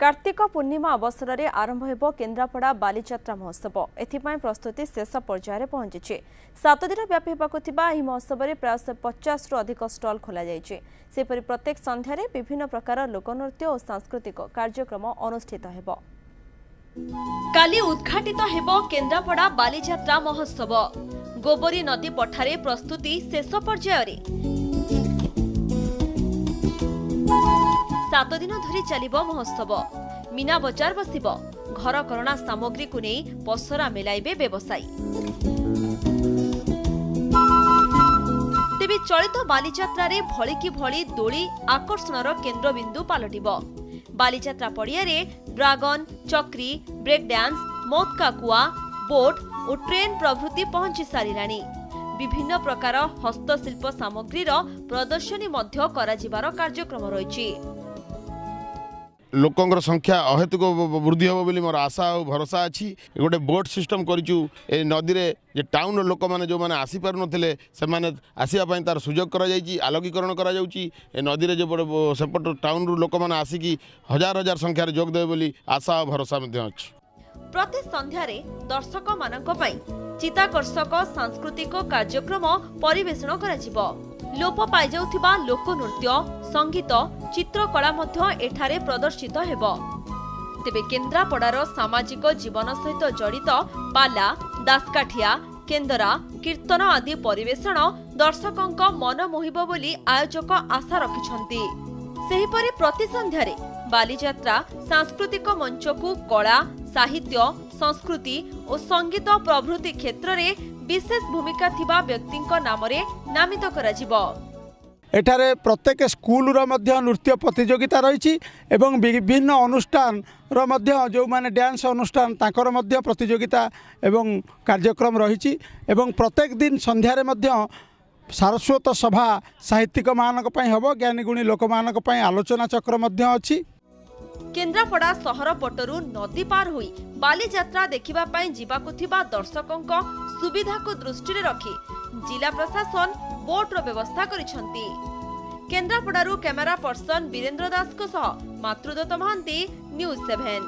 कार्तिक पूर्णिमा अवसर में आरंभ हो केन्द्रापड़ा बालीजात्रा महोत्सव। एथिपाई प्रस्तुति शेष पर्यायर पहुंची। 7 दिन व्यापी होगा महोत्सव में प्राय 50 रु अधिक स्टल खोल सेपरी प्रत्येक संध्यार विभिन्न प्रकार लोकनृत्य और सांस्कृतिक कार्यक्रम अनुष्ठित हो। काली उद्घाटित हेबो केन्द्रापड़ा बालीजात्रा महोत्सव। गोबरी नदी पठारे प्रस्तुति शेष पर्यायर 7 दिन धरी चलिबो महोत्सव। मीना बजार बसिबो। घर करणा सामग्री को नहीं पसरा मिलाइबे व्यवसायी। तेबे चलित बालीजात्रा रे भली की भली दोली आकर्षणर केन्द्रबिंदु पालटिबो। बालीजात्रा पड़िया रे ड्रागन, चक्री, ब्रेक डांस, मौत का कुआ, बोट और ट्रेन प्रभृति पहुंची सारिलानी। विभिन्न प्रकार हस्तशिल्प सामग्रीर प्रदर्शनी मध्य कराजिबार कार्यक्रम रहिछि। लोकंर संख्या अहेतुक वृद्धि हम बोली मोर आशा और भरोसा अच्छी। गोटे बोट सिस्टम करूँ ए नदी में टाउन लोक मैंने जो मैंने आसी पार नथिले से माने आसीबा तार सुजोग करा जायछि। आलोकीकरण करा जाउछि। ए नदी रे जो सेपट टाउन रू लोक मैंने आसिकी हजार हजार संख्यार जोग देबे बोली आशा और भरोसा मध्य अछि। प्रति संध्यारे दर्शक मानक पई चिताकर्षक सांस्कृतिक कार्यक्रम परिवेषण कराजिबो। लोप पाई जाउथिबा लोकनृत्य, संगीत, चित्रकला मध्य एठारे प्रदर्शित हेबो। तेबे केन्द्रापड़ार सामाजिक जीवन सहित जड़ित पाला, दासकाठिया, केन्दरा, कीर्तन आदि परिवेषण दर्शकंक मन मोहिबो बोली आयोजक आशा रखिछन्ति। सेहिपरि प्रति संध्यारे बालीजात्रा सांस्कृतिक मंच को कला, साहित्य, संस्कृति और संगीत प्रभृति क्षेत्र में विशेष भूमिका थिबा व्यक्तिंक नामरे नामित कराजिबो। एठारे प्रत्येक स्कूल नृत्य प्रतियोगिता रही एवं विभिन्न अनुष्ठान जो माने डांस अनुष्ठान ताकर मध्य प्रतियोगिता एवं कार्यक्रम रही एवं प्रत्येक दिन संध्यारे मध्य सारस्वत सभा साहित्यिक मानक पई हबो। ज्ञानी गुणी लोक मानक पई आलोचना चक्र मध्य अछि। केन्द्रापड़ा सहर पटरू नदी पार होई बालीजात्रा देखिबा पई जिबाकु थिबा दर्शकंक सुविधा को दृष्टि रखी जिला प्रशासन बोट रो व्यवस्था करिसंती। केन्द्रापड़ारू कैमरा पर्सन वीरेंद्र दास को सह मातृदत्त महांती, न्यूज 7।